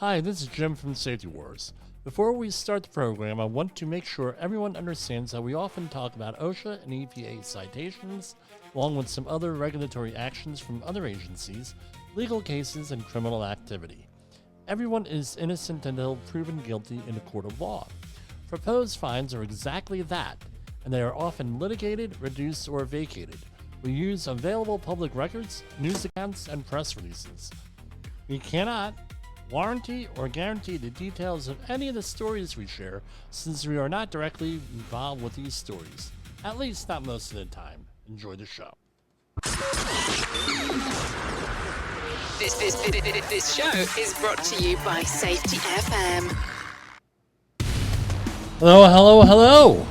Hi, this is Jim from Safety Wars. Before we start the program, I want to make sure everyone understands that we often talk about OSHA and EPA citations, along with some other regulatory actions from other agencies, legal cases, and criminal activity. Everyone is innocent until proven guilty in a court of law. Proposed fines are exactly that, and they are often litigated, reduced, or vacated. We use available public records, news accounts, and press releases. We cannot warranty or guarantee the details of any of the stories we share, since we are not directly involved with these stories. At least not most of the time. Enjoy the show. This show is brought to you by Safety FM. Hello.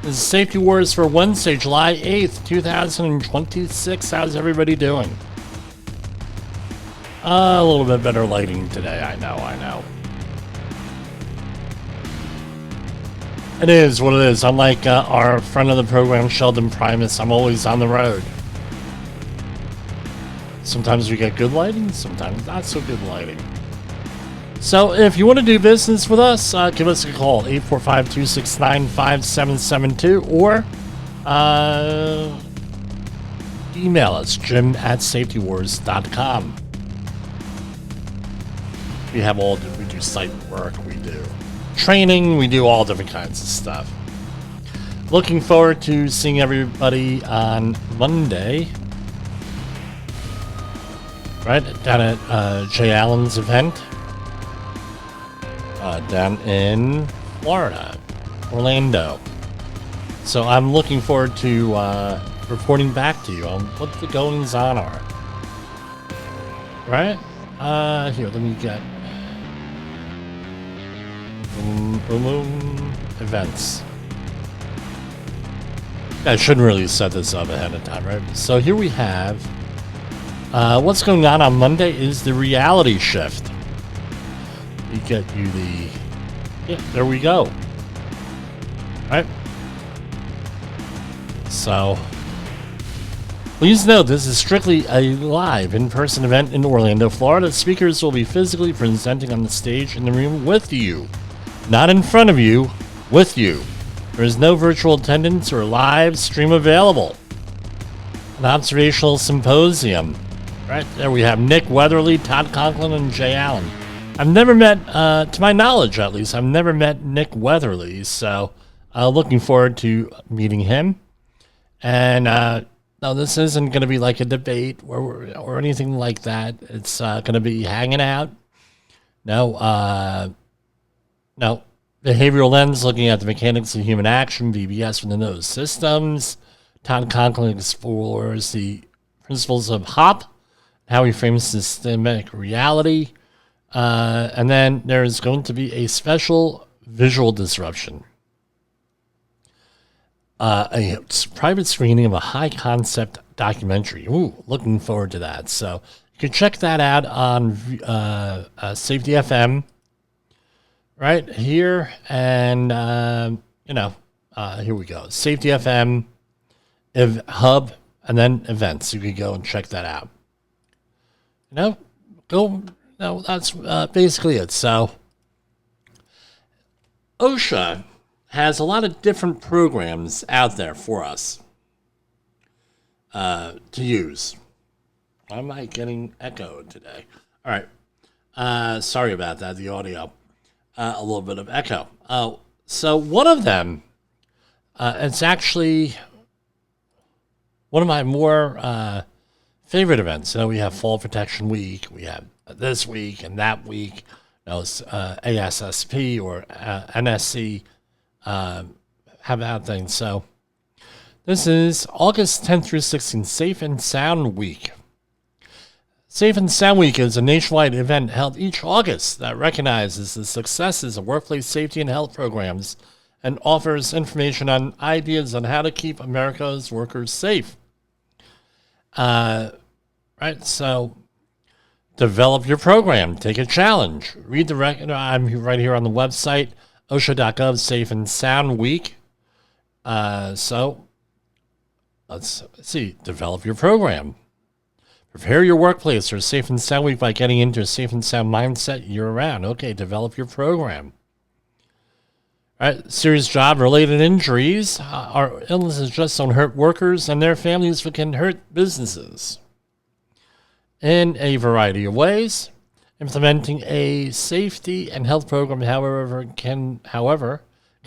This is Safety Wars for Wednesday, July 8th, 2026. How's everybody doing? A little bit better lighting today, I know. It is what it is. Unlike our friend of the program, Sheldon Primus, I'm always on the road. Sometimes we get good lighting, sometimes not so good lighting. So if you want to do business with us, give us a call, 845-269-5772, or email us, jim@safetywars.com. We do site work, we do training, we do all different kinds of stuff. Looking forward to seeing everybody on Monday, right, down at Jay Allen's event, down in Florida, Orlando. So I'm looking forward to reporting back to you on what the goings on are. Right? Here, let me get events. I shouldn't really set this up ahead of time, right? So here we have what's going on Monday is the reality shift. We get you there we go. Right? So please note, this is strictly a live in-person event in Orlando, Florida. Speakers will be physically presenting on the stage in the room with you. Not in front of you, with you. There is no virtual attendance or live stream available. An observational symposium. Right there we have Nick Weatherly, Todd Conklin, and Jay Allen. I've never met, to my knowledge at least, I've never met Nick Weatherly, so looking forward to meeting him. And no, this isn't going to be like a debate or anything like that. It's going to be hanging out. No, behavioral lens, looking at the mechanics of human action, VBS within those systems. Todd Conklin explores the principles of HOP, how he frames systemic reality. And then there's going to be a special visual disruption. A private screening of a high-concept documentary. Ooh, looking forward to that. So you can check that out on Safety FM right here. And, here we go. Safety FM, Hub, and then events. You can go and check that out. That's basically it. So OSHA has a lot of different programs out there for us to use. Why am I getting echoed today? All right. Sorry about that, the audio. A little bit of echo. So one of them, it's actually one of my more favorite events. We have Fall Protection Week. We have this week and that week. It's ASSP or NSC. Have that thing. So this is August 10th through 16th, Safe and Sound Week. Safe and Sound Week is a nationwide event held each August that recognizes the successes of workplace safety and health programs and offers information on ideas on how to keep America's workers safe. Right, so develop your program, take a challenge, read the record. I'm right here on the website, OSHA.gov, Safe and Sound Week. So let's see, develop your program. Prepare your workplace for a Safe and Sound week by getting into a Safe and Sound mindset year-round. Okay, develop your program. All right, serious job-related injuries or illnesses just don't hurt workers and their families, but can hurt businesses in a variety of ways. Implementing a safety and health program, however, can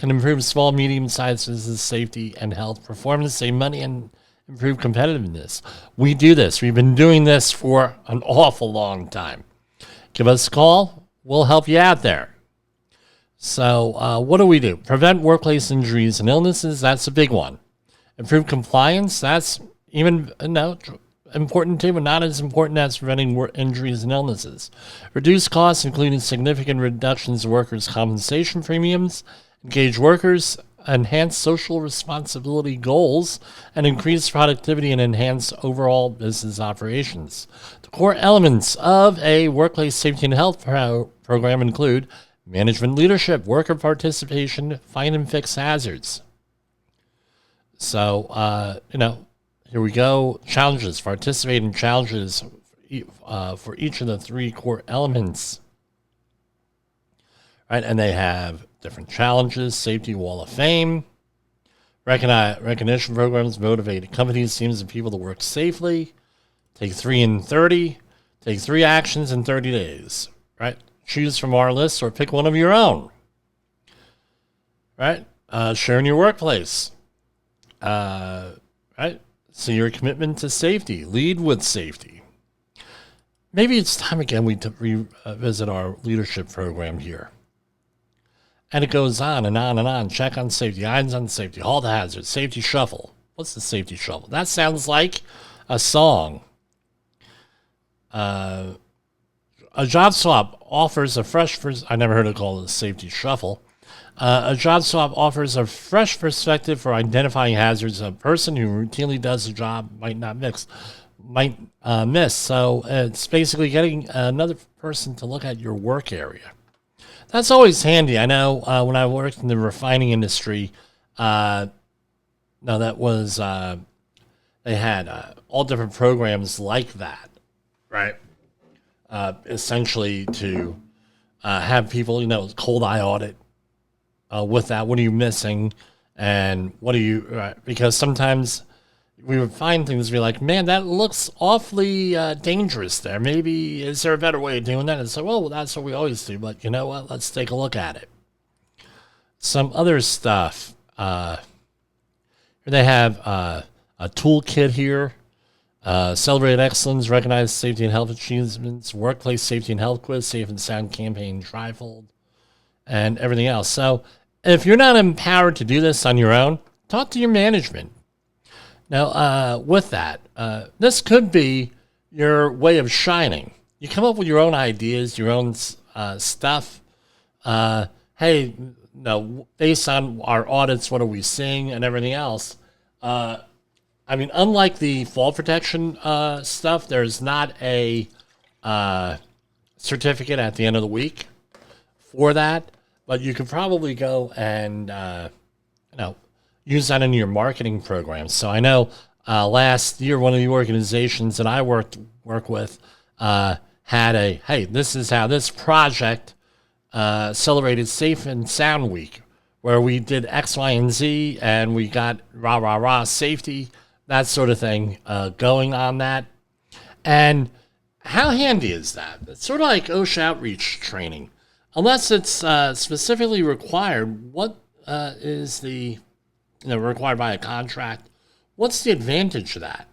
improve small, medium-sized business safety and health performance, save money, and improve competitiveness. We do this. We've been doing this for an awful long time. Give us a call. We'll help you out there. So what do? Prevent workplace injuries and illnesses. That's a big one. Improve compliance. That's even important too, but not as important as preventing injuries and illnesses. Reduce costs, including significant reductions in workers' compensation premiums. Engage workers. Enhance social responsibility goals, and increase productivity and enhance overall business operations. The core elements of a workplace safety and health program include management leadership, worker participation, find and fix hazards. So, here we go. Challenges. Participate in challenges for each of the three core elements. Right, and they have different challenges. Safety Wall of Fame. Recognition programs motivate companies, teams, and people to work safely. Take 3 in 30. Take 3 actions in 30 days. Right? Choose from our list or pick one of your own. Right? Share in your workplace. Right? So your commitment to safety. Lead with safety. Maybe it's time again we revisit our leadership program here. And it goes on and on and on. Check on safety, eyes on safety, halt hazards, safety shuffle. What's the safety shuffle? That sounds like a song. A job swap offers a fresh... I never heard it called a safety shuffle. A job swap offers a fresh perspective for identifying hazards a person who routinely does the job might miss. So it's basically getting another person to look at your work area. That's always handy. I know when I worked in the refining industry, they had all different programs like that, right? Essentially to have people, cold eye audit with that. What are you missing? And what are you, because sometimes we would find things be like, man, that looks awfully dangerous there. Maybe, is there a better way of doing that? And so, well, that's what we always do. But you know what? Let's take a look at it. Some other stuff. Here they have a toolkit here. Celebrate excellence, recognize safety and health achievements, workplace safety and health quiz, Safe and Sound campaign, trifold, and everything else. So if you're not empowered to do this on your own, talk to your management. Now, with that, this could be your way of shining. You come up with your own ideas, your own stuff. Hey, based on our audits, what are we seeing and everything else? Unlike the fall protection stuff, there's not a certificate at the end of the week for that, but you could probably go and, use that in your marketing program. So I know last year, one of the organizations that I work with had hey, this is how this project celebrated Safe and Sound Week, where we did X, Y, and Z, and we got rah, safety, that sort of thing going on that. And how handy is that? It's sort of like OSHA outreach training. Unless it's specifically required, what is the... required by a contract, what's the advantage of that?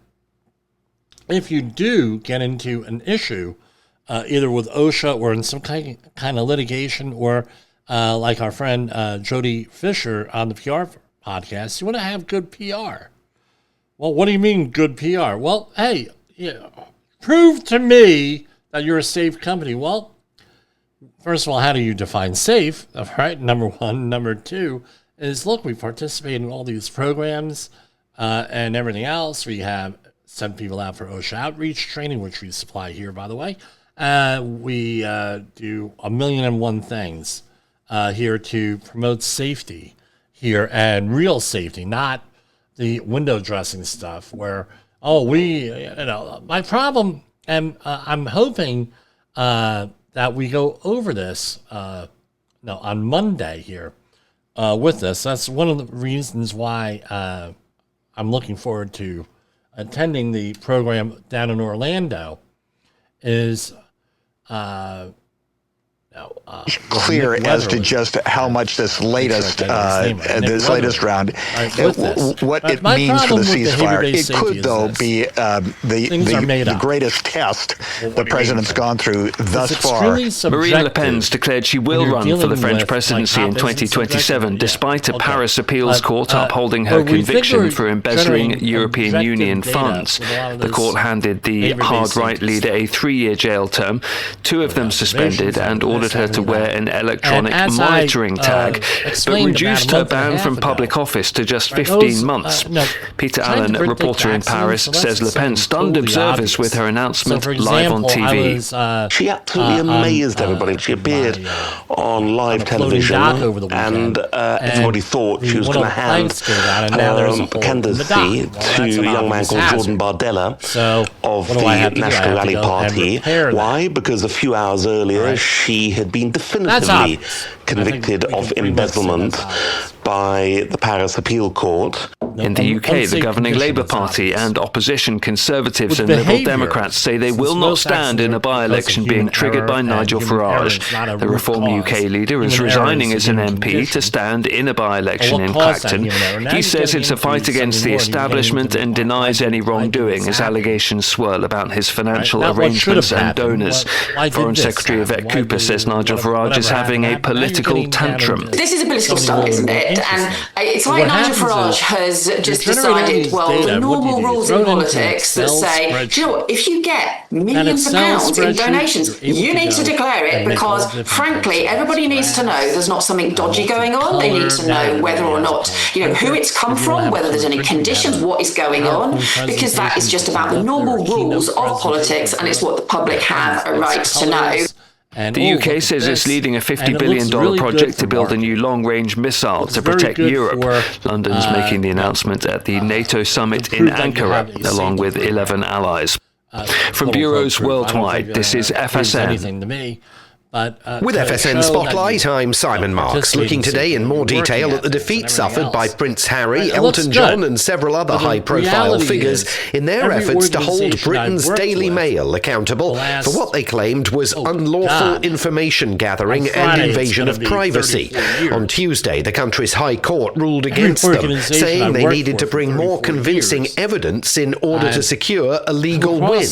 If you do get into an issue, either with OSHA or in some kind of litigation, or like our friend Jody Fisher on the PR podcast, you want to have good PR. Well, what do you mean good PR? Well, hey, prove to me that you're a safe company. Well, first of all, how do you define safe? All right, number one. Number two is, look, we participate in all these programs and everything else. We have sent people out for OSHA outreach training, which we supply here, by the way. We do 1,000,001 things here to promote safety here, and real safety, not the window dressing stuff where My problem, and I'm hoping that we go over this on Monday here with this. That's one of the reasons why I'm looking forward to attending the program down in Orlando. Is clear as to just how much this latest round, what it means for the ceasefire. It could, though, be the greatest test the president's gone through thus far. Marine Le Pen's declared she will run for the French presidency in 2027, despite a Paris appeals court upholding her conviction for embezzling European Union funds. The court handed the hard-right leader a 3-year jail term, 2 of them suspended, and ordered her to wear an electronic monitoring tag, but reduced her ban from public office to just 15 months. Peter Allen, a reporter in Paris, says Le Pen stunned observers with her announcement live on TV. She absolutely amazed everybody. She appeared on live television, and everybody thought she was going to hand her candidacy to a young man called Jordan Bardella of the National Rally Party. Why? Because a few hours earlier she had been definitively convicted of embezzlement by the Paris Appeal Court. In the UK, the governing Labour Party and opposition Conservatives and Liberal Democrats say they will not stand in a by-election being triggered by Nigel Farage. The Reform UK leader is resigning as an MP to stand in a by-election in Clacton. He says it's a fight against the establishment and denies any wrongdoing as allegations swirl about his financial arrangements and donors. Foreign Secretary Yvette Cooper says Nigel Farage is having a political tantrum. This is a political stunt, isn't it? And it's like Nigel Farage has just decided, well, the normal rules in politics that say, do you know what, if you get millions of pounds in donations, you need to declare it because, frankly, everybody needs to know there's not something dodgy going on. They need to know whether or not, who it's come from, whether there's any conditions, what is going on, because that is just about the normal rules of politics and it's what the public have a right to know. The UK says it's leading a $50 billion project to build a new long-range missile to protect Europe. London's making the announcement at the NATO summit in Ankara, along with 11 allies. From bureaus worldwide, this is FSN. With FSN Spotlight, I'm Simon Marks, looking today in more detail at the defeat suffered by Prince Harry, Elton John and several other high-profile figures in their efforts to hold Britain's Daily Mail accountable for what they claimed was unlawful information gathering and invasion of privacy. On Tuesday, the country's High Court ruled against them, saying they needed to bring more convincing evidence in order to secure a legal win.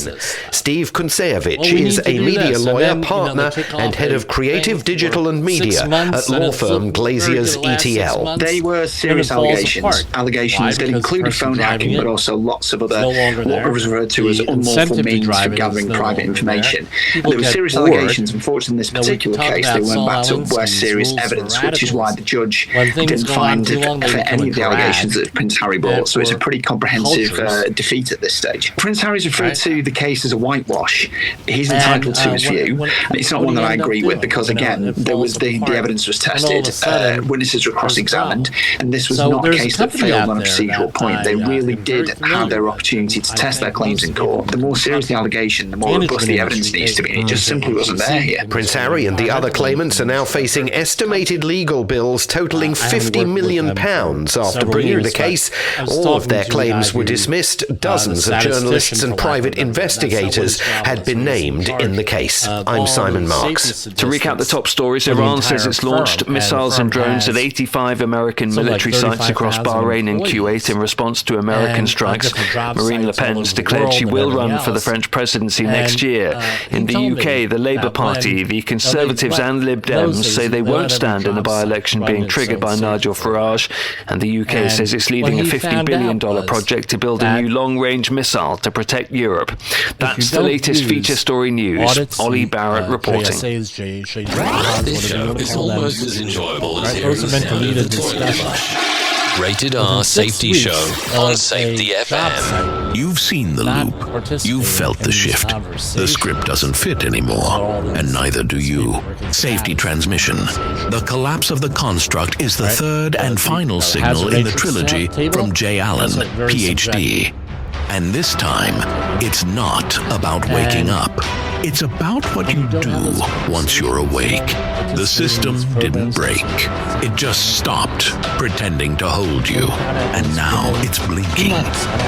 Steve Kuncevich is a media lawyer, partner, and head of creative, digital and media at law firm Glaziers ETL. They were serious allegations that included phone hacking, but also lots of other what was referred to as unlawful means for gathering private information. And there were serious allegations. Unfortunately, in this particular case, they went back to worse serious evidence, which is why the judge didn't find for any of the allegations that Prince Harry brought. So it's a pretty comprehensive defeat at this stage. Prince Harry's referred to the case as a whitewash. He's entitled to his view. It's not one that I agree with because, again, there was the evidence was tested, witnesses were cross-examined, and this was not a case that failed on a procedural point. They really did have their opportunity to test their claims in court. The more serious the allegation, the more robust the evidence needs to be, and it just simply wasn't there here. Prince Harry and the other claimants are now facing estimated legal bills totaling £50 million after bringing the case. All of their claims were dismissed. Dozens of journalists and private investigators had been named in the case. I'm Simon Marks. To recap the top stories, Iran says it's launched missiles and drones at 85 American military sites across Bahrain and Kuwait in response to American strikes. Marine Le Pen's declared she will run for the French presidency next year. In the UK, the Labour Party, the Conservatives and Lib Dems say they won't stand in a by-election being triggered by Nigel Farage, and the UK says it's leading a $50 billion project to build a new long-range missile to protect Europe. That's the latest feature story news. Ollie Barrett reporting. This show is almost as enjoyable as hearing the discussion. Rated R Safety Show on Safety FM. You've seen the loop. You've felt the shift. The script doesn't fit anymore, and neither do you. Safety transmission. The collapse of the construct is the third and final signal in the trilogy from J. Allen, PhD. And this time, it's not about waking up. It's about what you do once you're awake. The system didn't break. It just stopped pretending to hold you. And now it's blinking,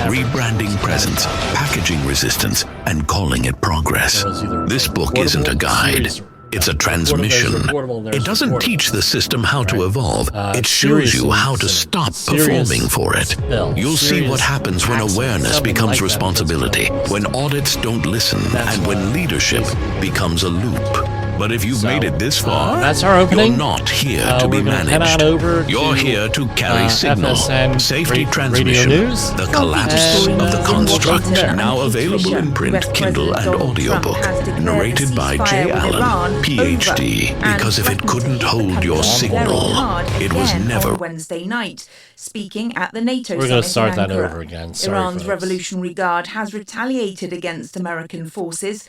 rebranding presence, packaging resistance, and calling it progress. This book isn't a guide. It's a transmission. It doesn't teach the system how to evolve. It shows you how to stop performing for it. You'll see what happens when awareness becomes responsibility, when audits don't listen, and when leadership becomes a loop. But if you've made it this far, that's our opening. You're not here to be managed. You're here to carry signal, safety transmission, the collapse of the construct. Now available in print, Kindle, and audiobook. Narrated by J. Allen, PhD. Because if it couldn't hold your signal, it was never. Wednesday night, speaking at the NATO summit. We're going to start that over again. Iran's Revolutionary Guard has retaliated against American forces.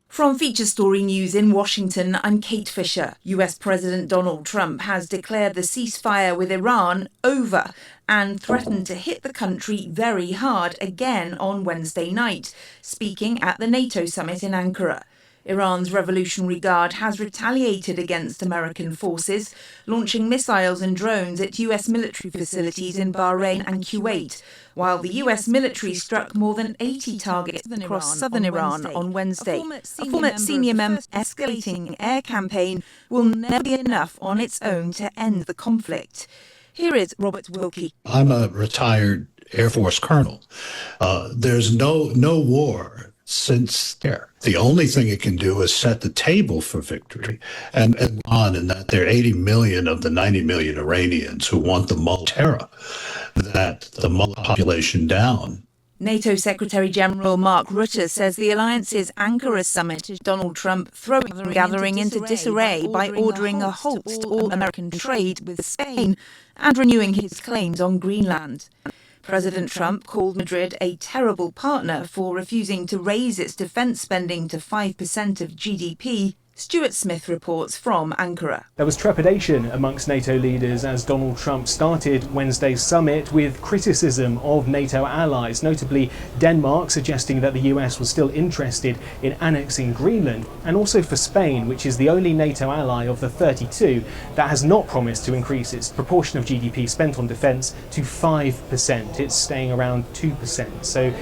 From Feature Story News in Washington, I'm Kate Fisher. US President Donald Trump has declared the ceasefire with Iran over and threatened to hit the country very hard again on Wednesday night, speaking at the NATO summit in Ankara. Iran's Revolutionary Guard has retaliated against American forces, launching missiles and drones at US military facilities in Bahrain and Kuwait, while the US military struck more than 80 targets across southern Iran on Wednesday. A former senior member escalating air campaign will never be enough on its own to end the conflict. Here is Robert Wilkie. I'm a retired Air Force colonel. There's no war since there. The only thing it can do is set the table for victory. And that there are 80 million of the 90 million Iranians who want the mullah that the mullah population down. NATO Secretary General Mark Rutte says the alliance's Ankara summit is Donald Trump throwing the gathering into disarray by ordering a halt to all American trade with Spain and renewing his claims on Greenland. President Trump called Madrid a terrible partner for refusing to raise its defence spending to 5% of GDP. Stuart Smith reports from Ankara. There was trepidation amongst NATO leaders as Donald Trump started Wednesday's summit with criticism of NATO allies, notably Denmark suggesting that the US was still interested in annexing Greenland, and also for Spain, which is the only NATO ally of the 32 that has not promised to increase its proportion of GDP spent on defence to 5%. It's staying around 2%. So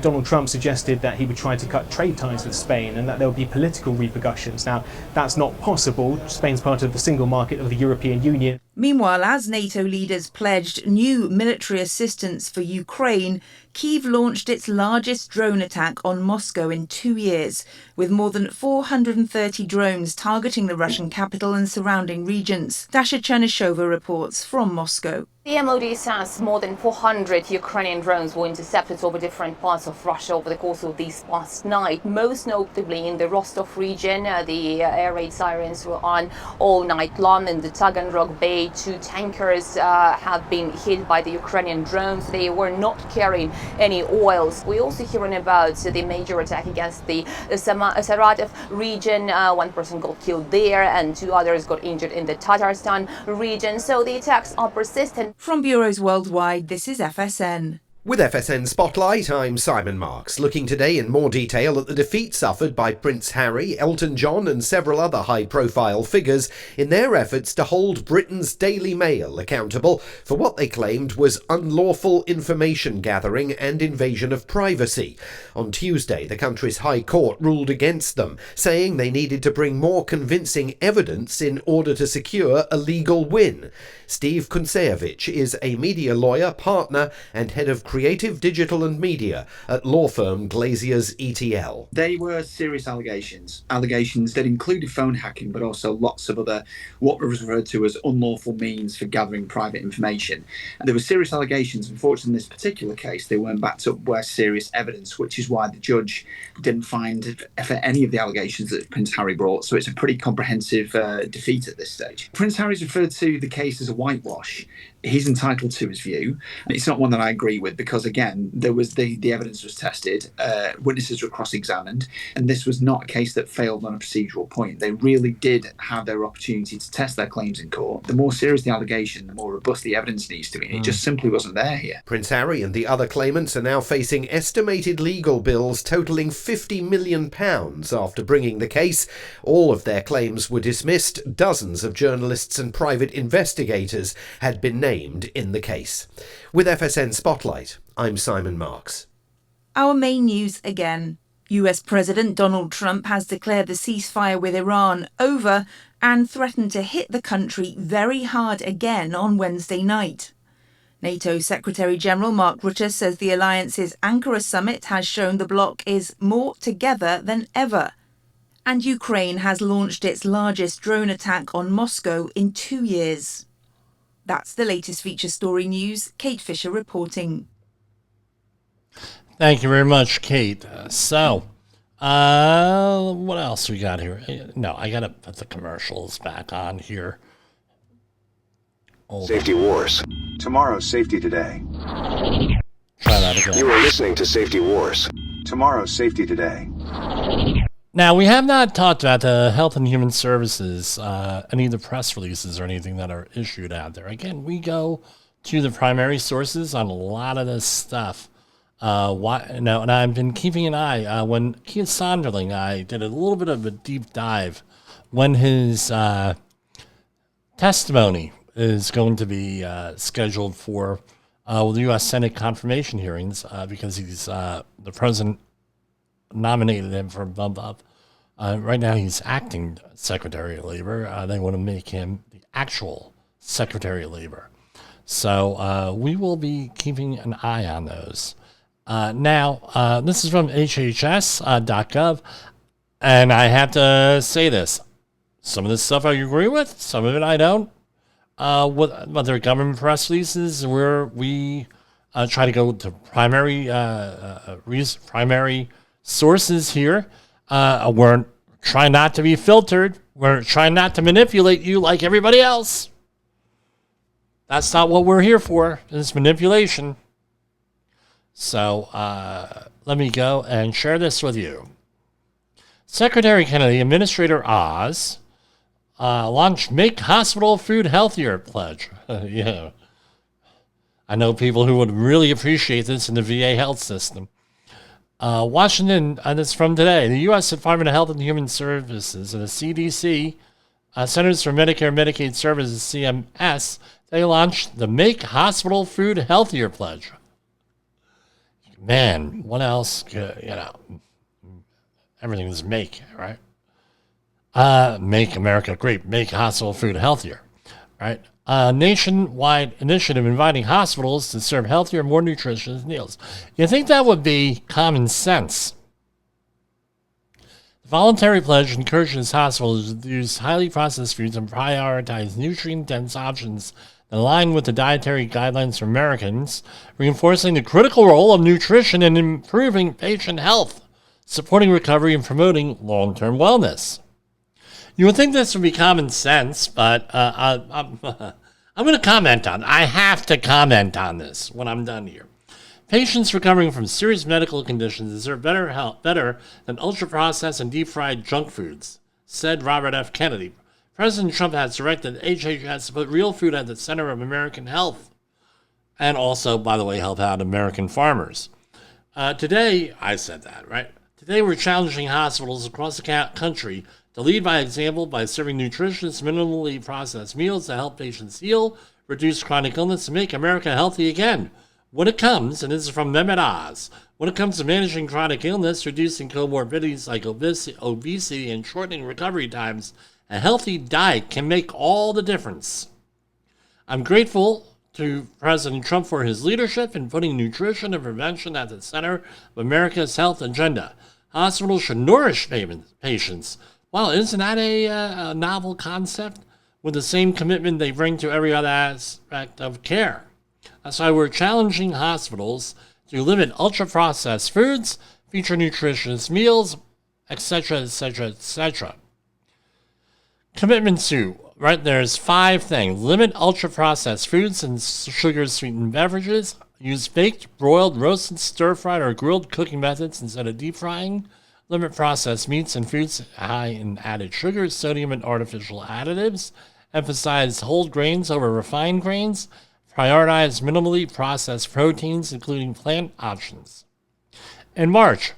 Donald Trump suggested that he would try to cut trade ties with Spain and that there would be political repercussions. Now, that's not possible. Spain's part of the single market of the European Union. Meanwhile, as NATO leaders pledged new military assistance for Ukraine, Kyiv launched its largest drone attack on Moscow in 2 years, with more than 430 drones targeting the Russian capital and surrounding regions. Dasha Chernyshova reports from Moscow. The MOD says more than 400 Ukrainian drones were intercepted over different parts of Russia over the course of this past night, most notably in the Rostov region. The air raid sirens were on all night long. In the Taganrog Bay, 2 tankers have been hit by the Ukrainian drones. They were not carrying any oils. We're also hearing about the major attack against the Saratov region. 1 person got killed there and 2 others got injured in the Tatarstan region. So the attacks are persistent. From bureaus worldwide, this is FSN. With FSN Spotlight, I'm Simon Marks, looking today in more detail at the defeat suffered by Prince Harry, Elton John and several other high-profile figures in their efforts to hold Britain's Daily Mail accountable for what they claimed was unlawful information gathering and invasion of privacy. On Tuesday, the country's High Court ruled against them, saying they needed to bring more convincing evidence in order to secure a legal win. Steve Kuncevich is a media lawyer, partner and head of creative digital and media at law firm Glaziers ETL. They were serious allegations that included phone hacking, but also lots of other what was referred to as unlawful means for gathering private information. And there were serious allegations. Unfortunately, in this particular case, they weren't backed up by serious evidence, which is why the judge didn't find for any of the allegations that Prince Harry brought. So it's a pretty comprehensive defeat at this stage. Prince Harry's referred to the case as a whitewash. He's entitled to his view, and it's not one that I agree with because, again, there was the evidence was tested, witnesses were cross-examined, and this was not a case that failed on a procedural point. They really did have their opportunity to test their claims in court. The more serious the allegation, the more robust the evidence needs to be, and it just simply wasn't there here. Prince Harry and the other claimants are now facing estimated legal bills totalling £50 million after bringing the case. All of their claims were dismissed. Dozens of journalists and private investigators had been named in the case. With FSN Spotlight, I'm Simon Marks. Our main news again. US President Donald Trump has declared the ceasefire with Iran over and threatened to hit the country very hard again on Wednesday night. NATO Secretary-General Mark Rutte says the alliance's Ankara summit has shown the bloc is more together than ever. And Ukraine has launched its largest drone attack on Moscow in 2 years. That's the latest feature story news. Kate Fisher reporting. Thank you very much, Kate. What else we got here? No, I got to put the commercials back on here. Safety Wars. Tomorrow's Safety Today. Try that again. You are listening to Safety Wars. Tomorrow's Safety Today. Now, we have not talked about the Health and Human Services, any of the press releases or anything that are issued out there. Again, we go to the primary sources on a lot of this stuff. And I've been keeping an eye. When Keith Sonderling, I did a little bit of a deep dive when his testimony is going to be scheduled for the U.S. Senate confirmation hearings because he's the president nominated him for a bump up. Right now he's acting Secretary of Labor. They want to make him the actual Secretary of Labor. So we will be keeping an eye on those. Now, this is from HHS.gov, and I have to say this. Some of this stuff I agree with, some of it I don't. With other government press releases where we try to go to primary sources here. We're trying not to be filtered. We're trying not to manipulate you like everybody else. That's not what we're here for. It's manipulation. So let me go and share this with you. Secretary Kennedy, Administrator Oz, launched Make Hospital Food Healthier pledge. Yeah. I know people who would really appreciate this in the VA health system. Washington, and it's from today, the U.S. Department of Health and Human Services and the CDC, Centers for Medicare and Medicaid Services, CMS, they launched the Make Hospital Food Healthier pledge. Man, what else? Everything is make, right? Make America great. Make hospital food healthier, right? A nationwide initiative inviting hospitals to serve healthier, more nutritious meals. You think that would be common sense? The voluntary pledge encourages hospitals to use highly processed foods and prioritize nutrient-dense options that align with the dietary guidelines for Americans, reinforcing the critical role of nutrition in improving patient health, supporting recovery, and promoting long-term wellness. You would think this would be common sense, but I'm going to comment on it. I have to comment on this when I'm done here. Patients recovering from serious medical conditions deserve better than ultra-processed and deep-fried junk foods, said Robert F. Kennedy. President Trump has directed HHS to put real food at the center of American health and also, by the way, help out American farmers. Today, I said that, right? Today, we're challenging hospitals across the country to lead by example by serving nutritious, minimally processed meals to help patients heal, reduce chronic illness, and make America healthy again. When it comes, and this is from Mehmet Oz, when it comes to managing chronic illness, reducing comorbidities like obesity, and shortening recovery times, a healthy diet can make all the difference. I'm grateful to President Trump for his leadership in putting nutrition and prevention at the center of America's health agenda. Hospitals should nourish patients. Well, isn't that a novel concept? With the same commitment they bring to every other aspect of care. That's why we're challenging hospitals to limit ultra-processed foods, feature nutritious meals, etc., etc., etc. Commitment to right, there's 5 things. Limit ultra-processed foods and sugar-sweetened beverages. Use baked, broiled, roasted, stir-fried, or grilled cooking methods instead of deep frying. Limit processed meats and foods high in added sugars, sodium, and artificial additives. Emphasize whole grains over refined grains. Prioritize minimally processed proteins, including plant options. In March,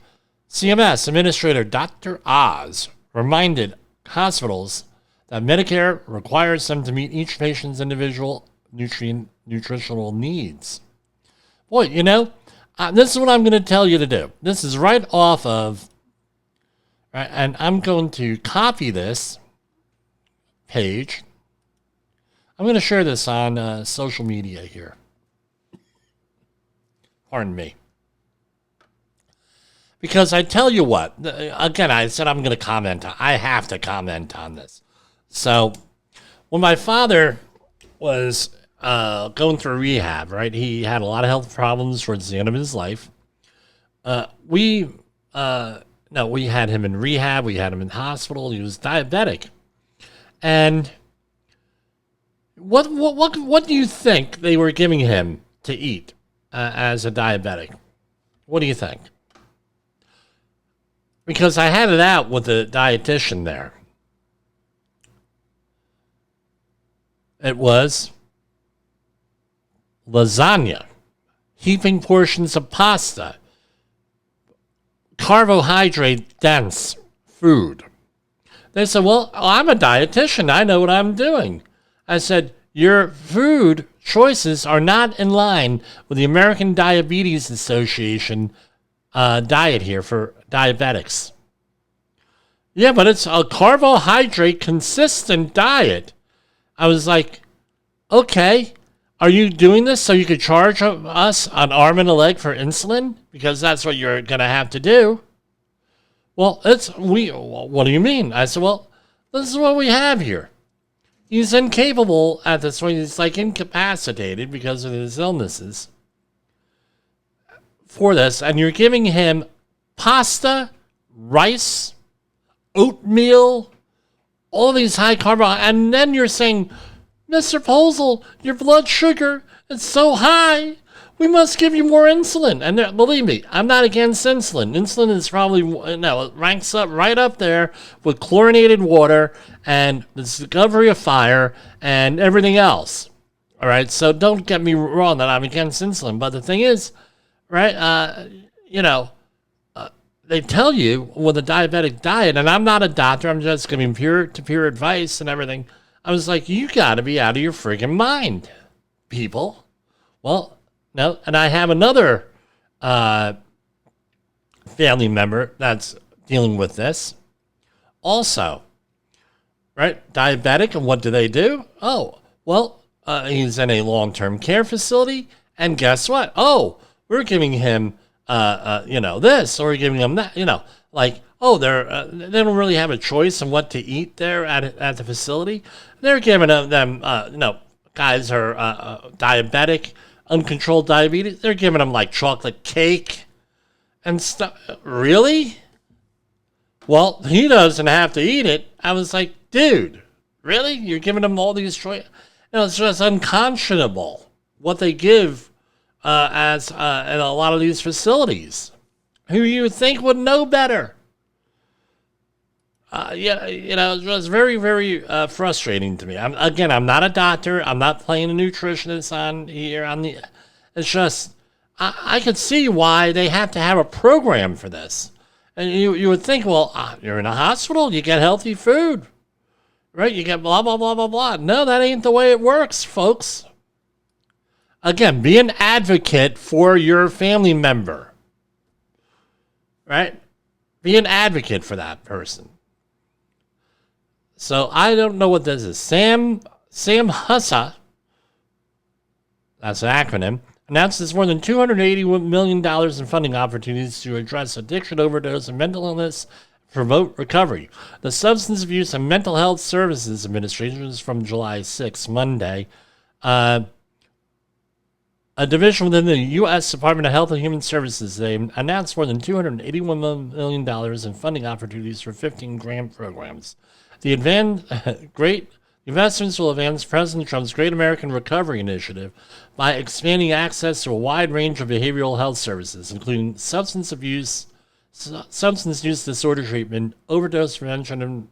CMS Administrator Dr. Oz reminded hospitals that Medicare requires them to meet each patient's individual nutritional needs. Boy, you know, this is what I'm going to tell you to do. This is right off of, right, and I'm going to copy this page. I'm going to share this on social media here. Pardon me. Because I tell you what, again, I said I'm going to comment. I have to comment on this. So, when my father was going through rehab, right, he had a lot of health problems towards the end of his life. We had him in rehab. We had him in hospital. He was diabetic. And what do you think they were giving him to eat as a diabetic? What do you think? Because I had it out with the dietitian there. It was lasagna, heaping portions of pasta, carbohydrate-dense food. They said, well, I'm a dietitian. I know what I'm doing. I said, your food choices are not in line with the American Diabetes Association diet here for diabetics. Yeah, but it's a carbohydrate consistent diet. I was like, okay, are you doing this so you could charge us an arm and a leg for insulin? Because that's what you're going to have to do. Well, what do you mean? I said, well, this is what we have here. He's incapable at this point. He's like incapacitated because of his illnesses for this. And you're giving him pasta, rice, oatmeal, all these high carbohydrates, and then you're saying, Mr. Posel, your blood sugar is so high, we must give you more insulin. And believe me, I'm not against insulin. Insulin is probably, it ranks up right up there with chlorinated water and the discovery of fire and everything else. All right, so don't get me wrong that I'm against insulin. But the thing is, right, they tell you with a diabetic diet, and I'm not a doctor, I'm just giving peer-to-peer advice and everything. I was like, you got to be out of your friggin' mind, people. Well, no, and I have another family member that's dealing with this also, right? Diabetic, and what do? Oh, well, he's in a long-term care facility, and guess what? Oh, we're giving him this, or giving them that, they don't really have a choice on what to eat there at the facility. They're giving them, guys are diabetic, uncontrolled diabetes. They're giving them like chocolate cake and stuff. Really? Well, he doesn't have to eat it. I was like, dude, really? You're giving them all these choices? It's just unconscionable what they give as in a lot of these facilities. Who you would think would know better? It was very, very frustrating to me. I'm not a doctor. I'm not playing a nutritionist on here. It's just, I could see why they have to have a program for this. And you would think, well, you're in a hospital, you get healthy food, right? You get blah, blah, blah, blah, blah. No, that ain't the way it works, folks. Again, be an advocate for your family member, right? Be an advocate for that person. So I don't know what this is. Sam Hussa, that's an acronym, announces more than $280 million in funding opportunities to address addiction, overdose, and mental illness, promote recovery. The Substance Abuse and Mental Health Services Administration is from July 6, Monday. A division within the U.S. Department of Health and Human Services, they announced more than $281 million in funding opportunities for 15 grant programs. The Investments will advance President Trump's Great American Recovery Initiative by expanding access to a wide range of behavioral health services, including substance use disorder treatment, overdose prevention and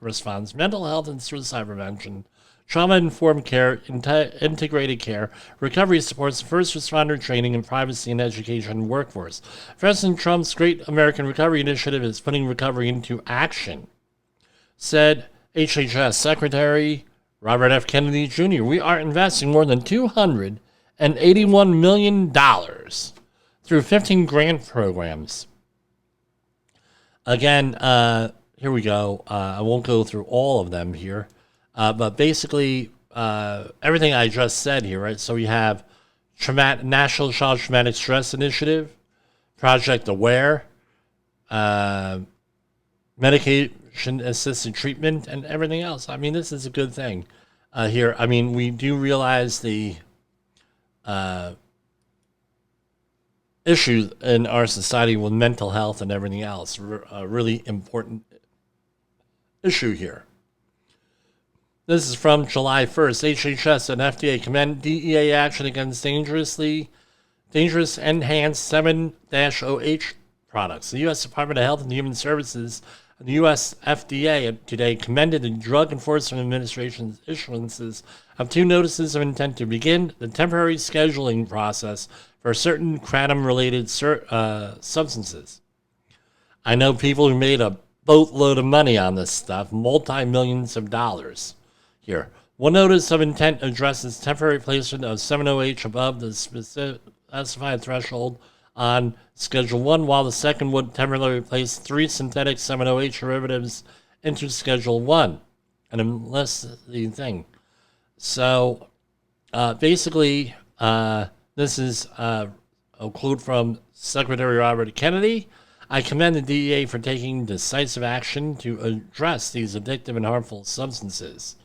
response, mental health and suicide prevention, trauma-informed care, integrated care, recovery supports, first responder training, and privacy and education workforce. President Trump's Great American Recovery Initiative is putting recovery into action, said HHS Secretary Robert F. Kennedy Jr. We are investing more than $281 million through 15 grant programs. Again, here we go. I won't go through all of them here. But basically, everything I just said here, right? So you have National Child Traumatic Stress Initiative, Project Aware, medication-assisted treatment, and everything else. I mean, this is a good thing here. I mean, we do realize the issue in our society with mental health and everything else. A really important issue here. This is from July 1st. HHS and FDA commend DEA action against dangerous enhanced 7-OH products. The U.S. Department of Health and Human Services and the U.S. FDA today commended the Drug Enforcement Administration's issuances of 2 notices of intent to begin the temporary scheduling process for certain kratom-related substances. I know people who made a boatload of money on this stuff, multi-millions of dollars. Here, one notice of intent addresses temporary placement of 7-OH above the specified threshold on Schedule 1, while the second would temporarily place 3 synthetic 7-OH derivatives into Schedule 1. And unless the thing. So, basically, this is a quote from Secretary Robert Kennedy. I commend the DEA for taking decisive action to address these addictive and harmful substances.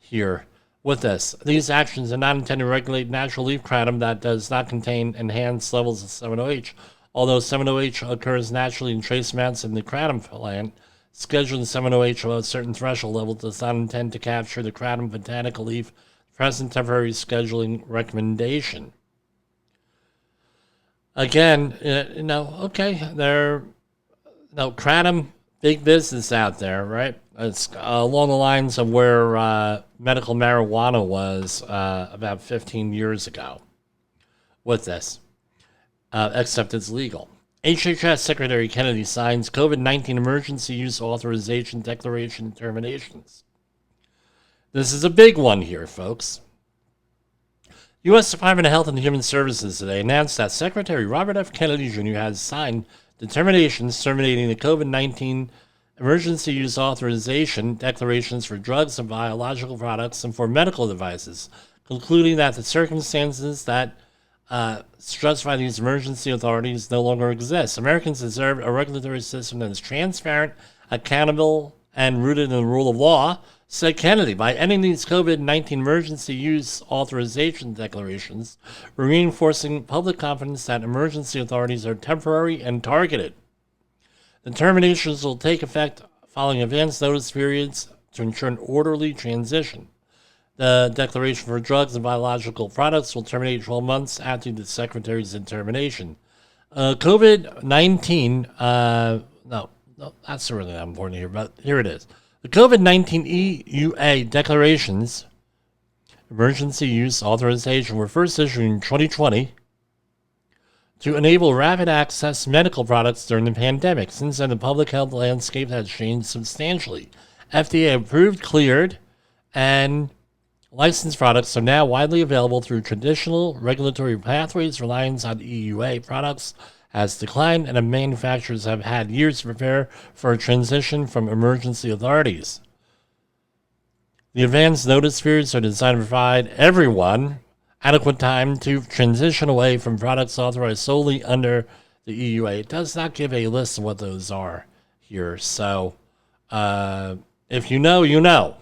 Here with this. These actions are not intended to regulate natural leaf kratom that does not contain enhanced levels of 7-OH. Although 7-OH occurs naturally in trace amounts in the kratom plant, scheduling 7-OH above a certain threshold level does not intend to capture the kratom botanical leaf present temporary scheduling recommendation. Again, kratom, big business out there, right? It's along the lines of where medical marijuana was about 15 years ago with this, except it's legal. HHS Secretary Kennedy signs COVID-19 emergency use authorization declaration determinations. This is a big one here, folks. U.S. Department of Health and Human Services today announced that Secretary Robert F. Kennedy Jr. has signed determinations terminating the COVID-19 emergency use authorization declarations for drugs and biological products and for medical devices, concluding that the circumstances that justify these emergency authorities no longer exist. Americans deserve a regulatory system that is transparent, accountable, and rooted in the rule of law, said Kennedy. By ending these COVID-19 emergency use authorization declarations, we're reinforcing public confidence that emergency authorities are temporary and targeted. The terminations will take effect following advance notice periods to ensure an orderly transition. The declaration for drugs and biological products will terminate 12 months after the Secretary's determination. COVID-19, no, that's really not important here, but here it is. The COVID-19 EUA declarations, emergency use authorization, were first issued in 2020 to enable rapid access to medical products during the pandemic. Since then, the public health landscape has changed substantially. FDA approved, cleared, and licensed products are now widely available through traditional regulatory pathways. Reliance on EUA products has declined, and manufacturers have had years to prepare for a transition from emergency authorities. The advance notice periods are designed to provide everyone adequate time to transition away from products authorized solely under the EUA. It does not give a list of what those are here. So, if you know, you know.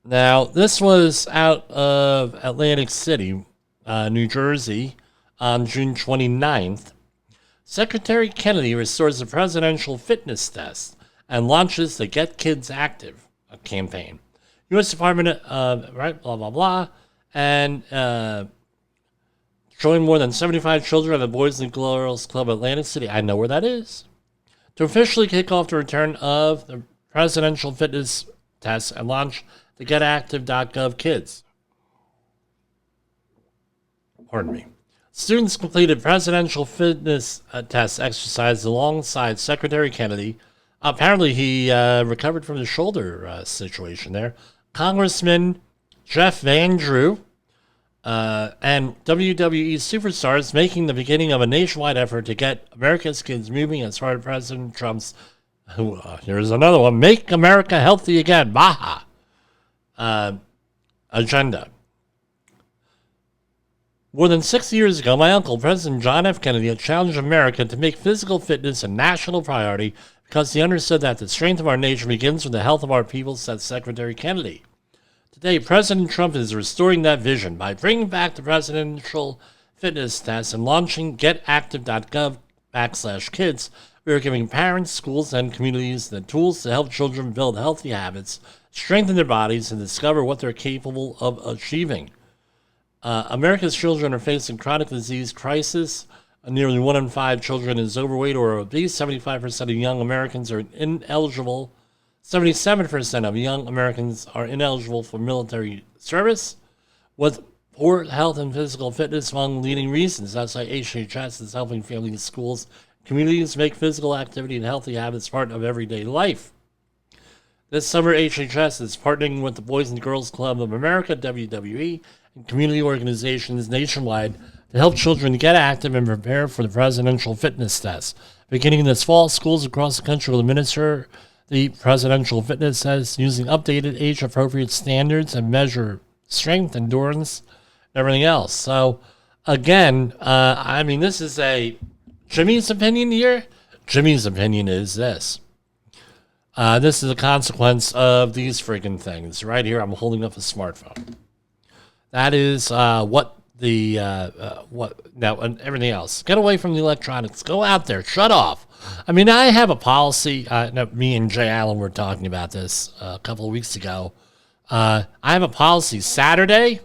Now, this was out of Atlantic City, New Jersey, on June 29th. Secretary Kennedy restores the presidential fitness test and launches the Get Kids Active campaign. U.S. Department of, blah, blah, blah, and showing more than 75 children at the Boys and Girls Club Atlantic City. I know where that is. To officially kick off the return of the presidential fitness test and launch the GetActive.gov Kids. Pardon me. Students completed presidential fitness test exercises alongside Secretary Kennedy. Apparently, he recovered from the shoulder situation there. Congressman Jeff Van Drew and WWE superstars making the beginning of a nationwide effort to get America's kids moving as part of President Trump's, here's another one, Make America Healthy Again, Baja, agenda. More than 6 years ago, my uncle, President John F. Kennedy, had challenged America to make physical fitness a national priority because he understood that the strength of our nation begins with the health of our people, said Secretary Kennedy. Today, President Trump is restoring that vision by bringing back the presidential fitness test and launching getactive.gov/kids. We are giving parents, schools, and communities the tools to help children build healthy habits, strengthen their bodies, and discover what they're capable of achieving. America's children are facing chronic disease crisis. Nearly 1 in 5 children is overweight or obese. 75% of young Americans are ineligible. 77% of young Americans are ineligible for military service, with poor health and physical fitness among leading reasons. That's why HHS is helping families, schools, communities make physical activity and healthy habits part of everyday life. This summer, HHS is partnering with the Boys and Girls Club of America, WWE, and community organizations nationwide to help children get active and prepare for the presidential fitness test. Beginning this fall, schools across the country will administer the presidential fitness test using updated age-appropriate standards and measure strength, endurance, and everything else. So, again, I mean, this is Jimmy's opinion here. Jimmy's opinion is this. This is a consequence of these friggin' things. Right here, I'm holding up a smartphone. That is what and everything else. Get away from the electronics. Go out there. Shut off. I mean, I have a policy. Me and Jay Allen were talking about this a couple of weeks ago. I have a policy. Saturday,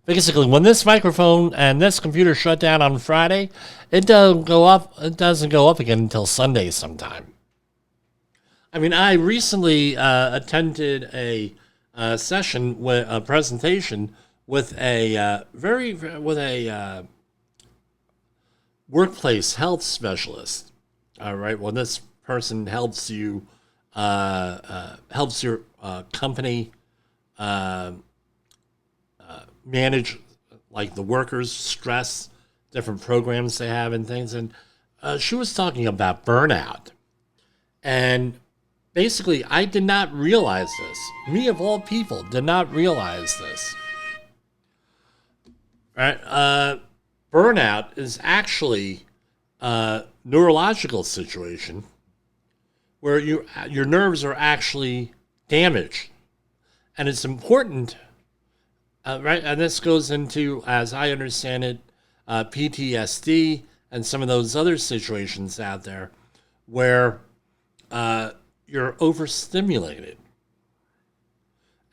basically, when this microphone and this computer shut down on Friday, it doesn't go up again until Sunday sometime. I mean, I recently attended a session with a presentation with a workplace health specialist. All right. Well, this person helps you, helps your company manage like the workers' stress, different programs they have and things. And she was talking about burnout. And basically, I did not realize this. Me, of all people, did not realize this. Right? Burnout is actually a neurological situation where your nerves are actually damaged. And it's important, right? And this goes into, as I understand it, PTSD and some of those other situations out there where you're overstimulated.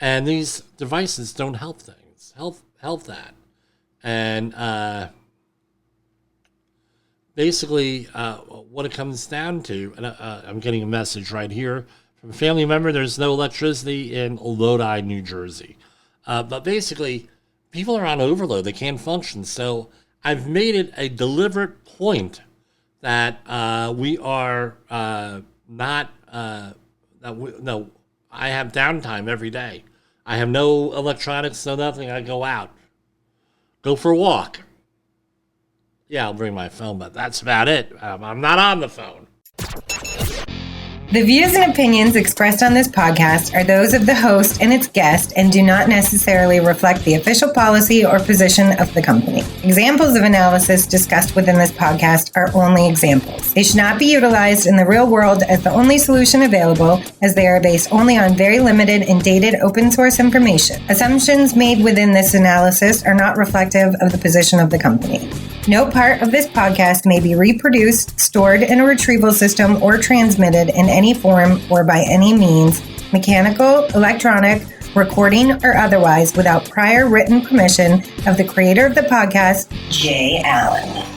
And these devices don't help things, help that. And basically, what it comes down to, and I'm getting a message right here from a family member, there's no electricity in Lodi, New Jersey. But basically, people are on overload. They can't function. So I've made it a deliberate point that we are not, I have downtime every day. I have no electronics, no nothing. I go out. Go for a walk. Yeah, I'll bring my phone, but that's about it. I'm not on the phone. The views and opinions expressed on this podcast are those of the host and its guest and do not necessarily reflect the official policy or position of the company. Examples of analysis discussed within this podcast are only examples. They should not be utilized in the real world as the only solution available, as they are based only on very limited and dated open source information. Assumptions made within this analysis are not reflective of the position of the company. No part of this podcast may be reproduced, stored in a retrieval system, or transmitted in any form or by any means, mechanical, electronic, recording, or otherwise, without prior written permission of the creator of the podcast, Jay Allen.